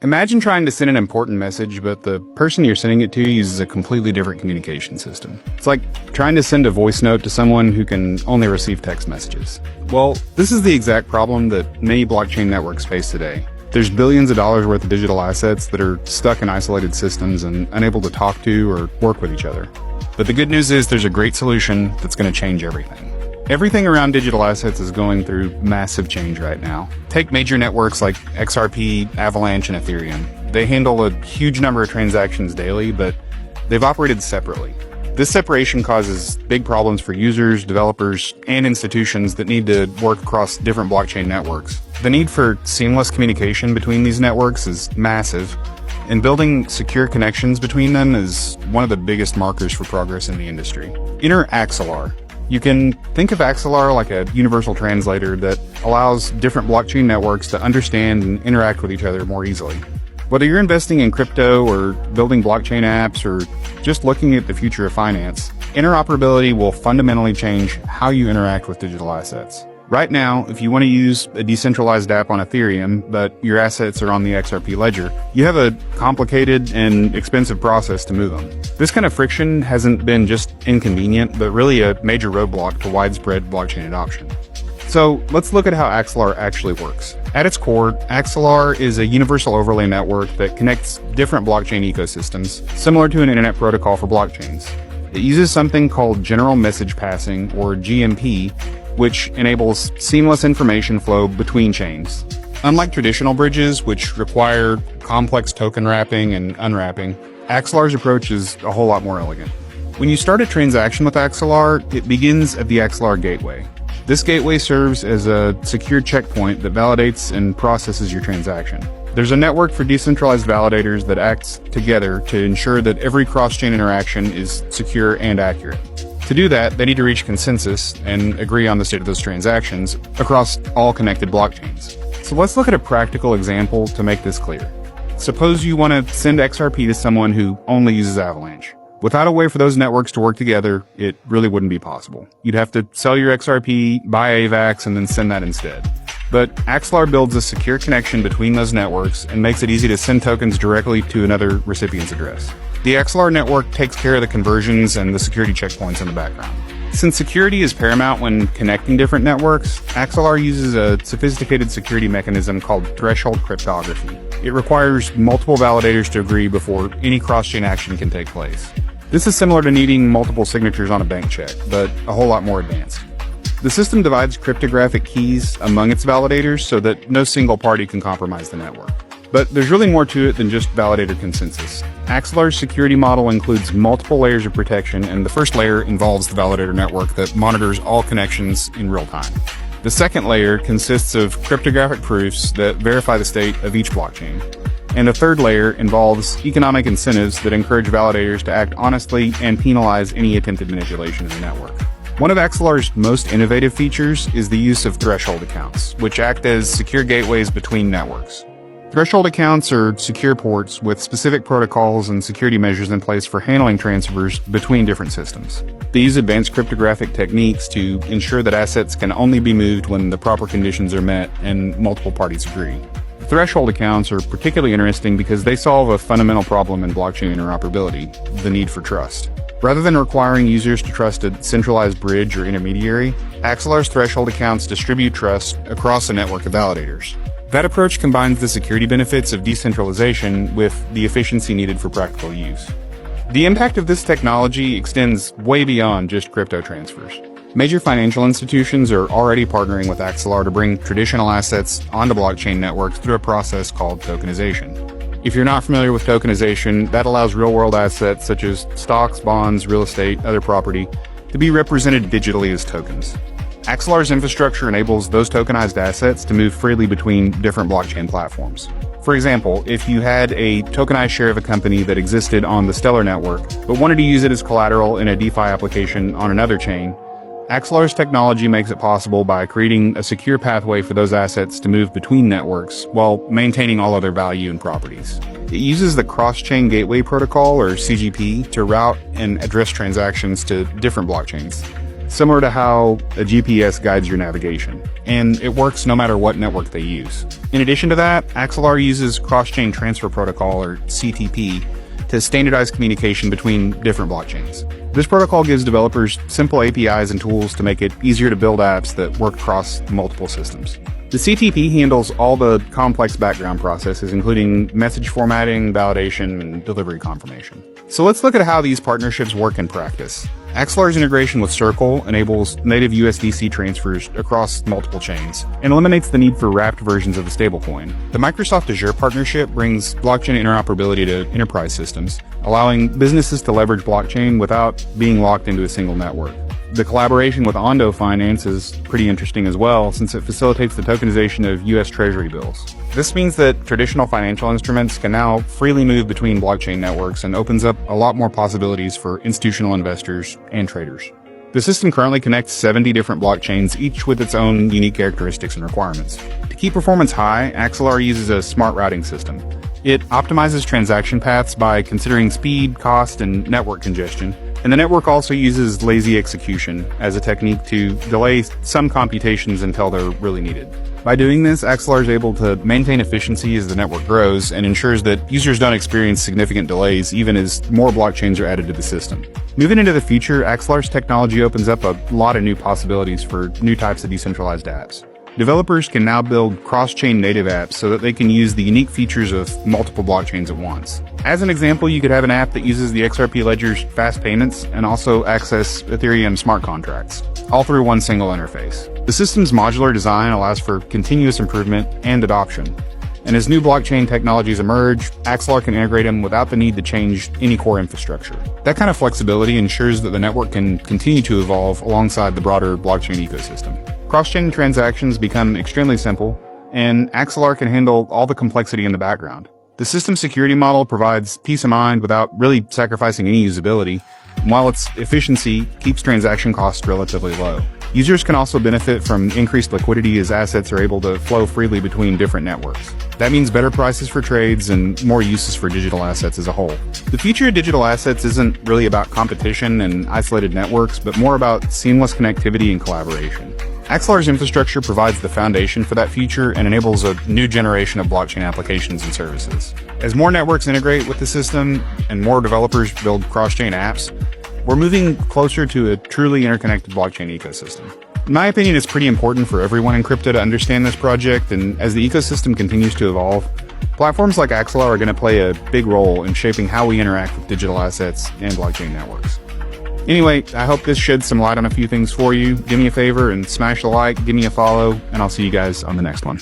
Imagine trying to send an important message, but the person you're sending it to uses a completely different communication system. It's like trying to send a voice note to someone who can only receive text messages. Well, this is the exact problem that many blockchain networks face today. There's billions of dollars worth of digital assets that are stuck in isolated systems and unable to talk to or work with each other. But the good news is there's a great solution that's going to change everything. Everything around digital assets is going through massive change right now. Take major networks like XRP, Avalanche, and Ethereum. They handle a huge number of transactions daily, but they've operated separately. This separation causes big problems for users, developers, and institutions that need to work across different blockchain networks. The need for seamless communication between these networks is massive, and building secure connections between them is one of the biggest markers for progress in the industry. Enter Axelar. You can think of Axelar like a universal translator that allows different blockchain networks to understand and interact with each other more easily. Whether you're investing in crypto or building blockchain apps or just looking at the future of finance, interoperability will fundamentally change how you interact with digital assets. Right now, if you want to use a decentralized app on Ethereum, but your assets are on the XRP ledger, you have a complicated and expensive process to move them. This kind of friction hasn't been just inconvenient, but really a major roadblock to widespread blockchain adoption. So let's look at how Axelar actually works. At its core, Axelar is a universal overlay network that connects different blockchain ecosystems, similar to an internet protocol for blockchains. It uses something called general message passing, or GMP, which enables seamless information flow between chains. Unlike traditional bridges, which require complex token wrapping and unwrapping, Axelar's approach is a whole lot more elegant. When you start a transaction with Axelar, it begins at the Axelar gateway. This gateway serves as a secure checkpoint that validates and processes your transaction. There's a network for decentralized validators that acts together to ensure that every cross-chain interaction is secure and accurate. To do that, they need to reach consensus and agree on the state of those transactions across all connected blockchains. So let's look at a practical example to make this clear. Suppose you want to send XRP to someone who only uses Avalanche. Without a way for those networks to work together, it really wouldn't be possible. You'd have to sell your XRP, buy AVAX, and then send that instead. But Axelar builds a secure connection between those networks and makes it easy to send tokens directly to another recipient's address. The Axelar network takes care of the conversions and the security checkpoints in the background. Since security is paramount when connecting different networks, Axelar uses a sophisticated security mechanism called threshold cryptography. It requires multiple validators to agree before any cross-chain action can take place. This is similar to needing multiple signatures on a bank check, but a whole lot more advanced. The system divides cryptographic keys among its validators so that no single party can compromise the network. But there's really more to it than just validator consensus. Axelar's security model includes multiple layers of protection, and the first layer involves the validator network that monitors all connections in real time. The second layer consists of cryptographic proofs that verify the state of each blockchain. And the third layer involves economic incentives that encourage validators to act honestly and penalize any attempted manipulation of the network. One of Axelar's most innovative features is the use of threshold accounts, which act as secure gateways between networks. Threshold accounts are secure ports with specific protocols and security measures in place for handling transfers between different systems. They use advanced cryptographic techniques to ensure that assets can only be moved when the proper conditions are met and multiple parties agree. Threshold accounts are particularly interesting because they solve a fundamental problem in blockchain interoperability, the need for trust. Rather than requiring users to trust a centralized bridge or intermediary, Axelar's threshold accounts distribute trust across a network of validators. That approach combines the security benefits of decentralization with the efficiency needed for practical use. The impact of this technology extends way beyond just crypto transfers. Major financial institutions are already partnering with Axelar to bring traditional assets onto blockchain networks through a process called tokenization. If you're not familiar with tokenization, that allows real-world assets such as stocks, bonds, real estate, other property to be represented digitally as tokens. Axelar's infrastructure enables those tokenized assets to move freely between different blockchain platforms. For example, if you had a tokenized share of a company that existed on the Stellar network, but wanted to use it as collateral in a DeFi application on another chain, Axelar's technology makes it possible by creating a secure pathway for those assets to move between networks while maintaining all other value and properties. It uses the Cross-Chain Gateway Protocol, or CGP, to route and address transactions to different blockchains. similar to how a GPS guides your navigation, and it works no matter what network they use. In addition to that, XLR uses Cross-Chain Transfer Protocol, or CTP, to standardize communication between different blockchains. This protocol gives developers simple APIs and tools to make it easier to build apps that work across multiple systems. The CTP handles all the complex background processes, including message formatting, validation, and delivery confirmation. So let's look at how these partnerships work in practice. XLR's integration with Circle enables native USDC transfers across multiple chains and eliminates the need for wrapped versions of the stablecoin. The Microsoft Azure partnership brings blockchain interoperability to enterprise systems, allowing businesses to leverage blockchain without being locked into a single network. The collaboration with Ondo Finance is pretty interesting as well, since it facilitates the tokenization of US Treasury bills. This means that traditional financial instruments can now freely move between blockchain networks and opens up a lot more possibilities for institutional investors and traders. The system currently connects 70 different blockchains, each with its own unique characteristics and requirements. To keep performance high, XLR uses a smart routing system. It optimizes transaction paths by considering speed, cost, and network congestion. And the network also uses lazy execution as a technique to delay some computations until they're really needed. By doing this, XLR is able to maintain efficiency as the network grows and ensures that users don't experience significant delays even as more blockchains are added to the system. Moving into the future, XLR's technology opens up a lot of new possibilities for new types of decentralized apps. Developers can now build cross-chain native apps so that they can use the unique features of multiple blockchains at once. As an example, you could have an app that uses the XRP ledger's fast payments and also access Ethereum smart contracts, all through one single interface. The system's modular design allows for continuous improvement and adoption. And as new blockchain technologies emerge, XLR can integrate them without the need to change any core infrastructure. That kind of flexibility ensures that the network can continue to evolve alongside the broader blockchain ecosystem. Cross-chain transactions become extremely simple, and XLR can handle all the complexity in the background. The system security model provides peace of mind without really sacrificing any usability, while its efficiency keeps transaction costs relatively low. Users can also benefit from increased liquidity as assets are able to flow freely between different networks. That means better prices for trades and more uses for digital assets as a whole. The future of digital assets isn't really about competition and isolated networks, but more about seamless connectivity and collaboration. XLR's infrastructure provides the foundation for that future and enables a new generation of blockchain applications and services. As more networks integrate with the system and more developers build cross-chain apps, we're moving closer to a truly interconnected blockchain ecosystem. In my opinion, it's pretty important for everyone in crypto to understand this project, and as the ecosystem continues to evolve, platforms like XLR are going to play a big role in shaping how we interact with digital assets and blockchain networks. Anyway, I hope this sheds some light on a few things for you. Do me a favor and smash the like, give me a follow, and I'll see you guys on the next one.